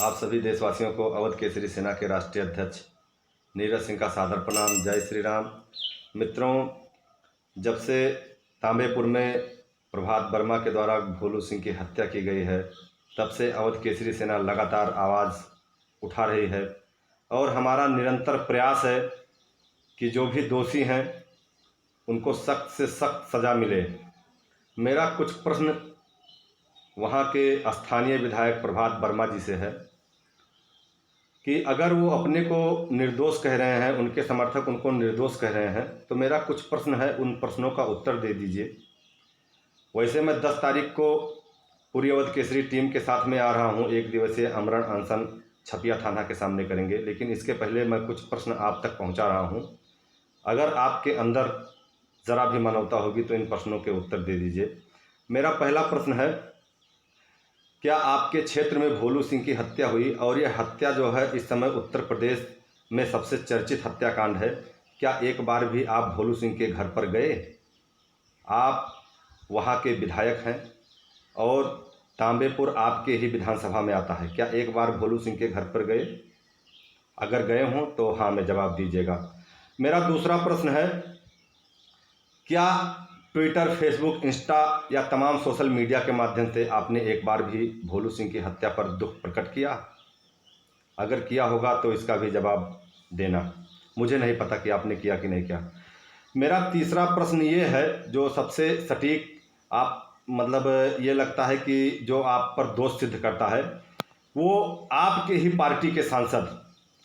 आप सभी देशवासियों को अवध केसरी सेना के राष्ट्रीय अध्यक्ष नीरज सिंह का सादर प्रणाम। जय श्री राम। मित्रों, जब से तांबेपुर में प्रभात वर्मा के द्वारा भोलू सिंह की हत्या की गई है, तब से अवध केसरी सेना लगातार आवाज़ उठा रही है और हमारा निरंतर प्रयास है कि जो भी दोषी हैं उनको सख्त से सख्त सज़ा मिले। मेरा कुछ प्रश्न वहाँ के स्थानीय विधायक प्रभात वर्मा जी से है कि अगर वो अपने को निर्दोष कह रहे हैं, उनके समर्थक उनको निर्दोष कह रहे हैं, तो मेरा कुछ प्रश्न है, उन प्रश्नों का उत्तर दे दीजिए। वैसे मैं 10 तारीख को पूरी अवध केसरी टीम के साथ में आ रहा हूँ। 1 दिवसीय आमरण अनशन छपिया थाना के सामने करेंगे, लेकिन इसके पहले मैं कुछ प्रश्न आप तक पहुँचा रहा हूँ। अगर आपके अंदर ज़रा भी मानवता होगी तो इन प्रश्नों के उत्तर दे दीजिए। मेरा पहला प्रश्न है, क्या आपके क्षेत्र में भोलू सिंह की हत्या हुई और यह हत्या जो है इस समय उत्तर प्रदेश में सबसे चर्चित हत्याकांड है, क्या एक बार भी आप भोलू सिंह के घर पर गए? आप वहाँ के विधायक हैं और तांबेपुर आपके ही विधानसभा में आता है। क्या एक बार भोलू सिंह के घर पर गए? अगर गए हों तो हाँ में जवाब दीजिएगा। मेरा दूसरा प्रश्न है, क्या ट्विटर, फेसबुक, इंस्टा या तमाम सोशल मीडिया के माध्यम से आपने एक बार भी भोलू सिंह की हत्या पर दुख प्रकट किया? अगर किया होगा तो इसका भी जवाब देना। मुझे नहीं पता कि आपने किया कि नहीं किया। मेरा तीसरा प्रश्न ये है, जो सबसे सटीक ये लगता है कि जो आप पर दोष सिद्ध करता है, वो आपके ही पार्टी के सांसद,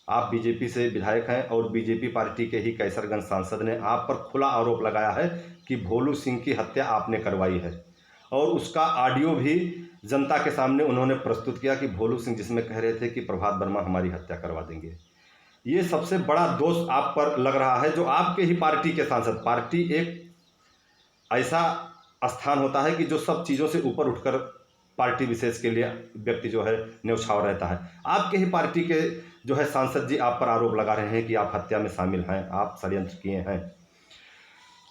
आप बीजेपी से विधायक हैं और बीजेपी पार्टी के ही कैसरगंज सांसद ने आप पर खुला आरोप लगाया है कि भोलू सिंह की हत्या आपने करवाई है, और उसका ऑडियो भी जनता के सामने उन्होंने प्रस्तुत किया कि भोलू सिंह जिसमें कह रहे थे कि प्रभात वर्मा हमारी हत्या करवा देंगे। ये सबसे बड़ा दोष आप पर लग रहा है, जो आपके ही पार्टी के सांसद। पार्टी एक ऐसा स्थान होता है कि जो सब चीज़ों से ऊपर उठकर पार्टी विशेष के लिए व्यक्ति जो है न्यौछावर रहता है। आपके ही पार्टी के जो है सांसद जी आप पर आरोप लगा रहे हैं कि आप हत्या में शामिल हैं, आप षड्यंत्र किए हैं।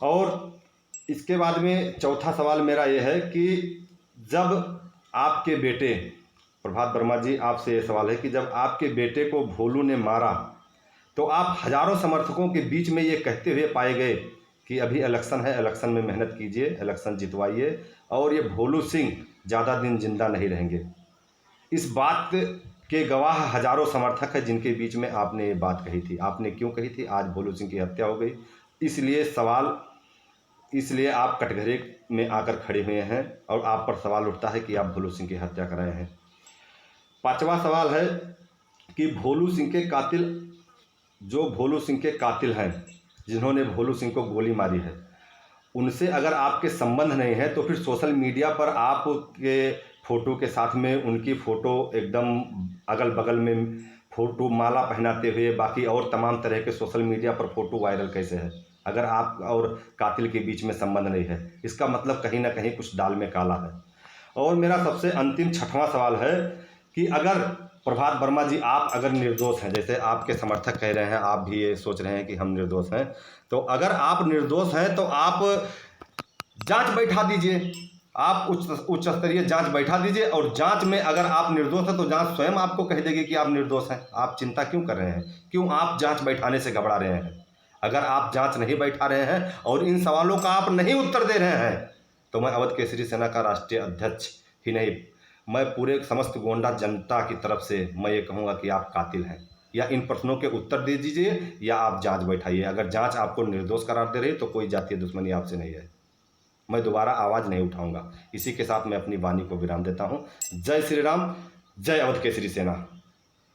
और इसके बाद में चौथा सवाल मेरा ये है कि जब आपके बेटे, प्रभात वर्मा जी आपसे ये सवाल है कि जब आपके बेटे को भोलू ने मारा तो आप हजारों समर्थकों के बीच में ये कहते हुए पाए गए कि अभी इलेक्शन है, इलेक्शन में मेहनत कीजिए, इलेक्शन जितवाइए और ये भोलू सिंह ज़्यादा दिन जिंदा नहीं रहेंगे। इस बात के गवाह हजारों समर्थक हैं जिनके बीच में आपने ये बात कही थी। आपने क्यों कही थी? आज भोलू सिंह की हत्या हो गई, इसलिए आप कटघरे में आकर खड़े हुए हैं और आप पर सवाल उठता है कि आप भोलू सिंह की हत्या कराए हैं। पांचवा सवाल है कि भोलू सिंह के कातिल, जो भोलू सिंह के कातिल हैं, जिन्होंने भोलू सिंह को गोली मारी है, उनसे अगर आपके संबंध नहीं है तो फिर सोशल मीडिया पर आपके फ़ोटो के साथ में उनकी फ़ोटो एकदम अगल बगल में फ़ोटो माला पहनाते हुए, बाकी और तमाम तरह के सोशल मीडिया पर फ़ोटो वायरल कैसे है? अगर आप और कातिल के बीच में संबंध नहीं है, इसका मतलब कहीं ना कहीं कुछ दाल में काला है। और मेरा सबसे अंतिम छठवां सवाल है कि अगर प्रभात वर्मा जी आप अगर निर्दोष हैं, जैसे आपके समर्थक कह रहे हैं, आप भी ये सोच रहे हैं कि हम निर्दोष हैं, तो अगर आप निर्दोष हैं तो आप जांच बैठा दीजिए, आप उच्च स्तरीय जांच बैठा दीजिए, और जांच में अगर आप निर्दोष हैं तो जांच स्वयं आपको कह देगी कि आप निर्दोष हैं। आप चिंता क्यों कर रहे हैं? क्यों आप जांच बैठाने से घबरा रहे हैं? अगर आप जांच नहीं बैठा रहे हैं और इन सवालों का आप नहीं उत्तर दे रहे हैं, तो मैं अवध केसरी सेना का राष्ट्रीय अध्यक्ष ही नहीं, मैं पूरे समस्त गोंडा जनता की तरफ से मैं ये कहूँगा कि आप कातिल हैं। या इन प्रश्नों के उत्तर दे दीजिए या आप जांच बैठाइए। अगर जांच आपको निर्दोष करार दे रही है तो कोई जातीय दुश्मनी आपसे नहीं है। मैं दोबारा आवाज़ नहीं उठाऊंगा। इसी के साथ मैं अपनी वाणी को विराम देता हूँ। जय श्री राम, जय अवध केसरी सेना।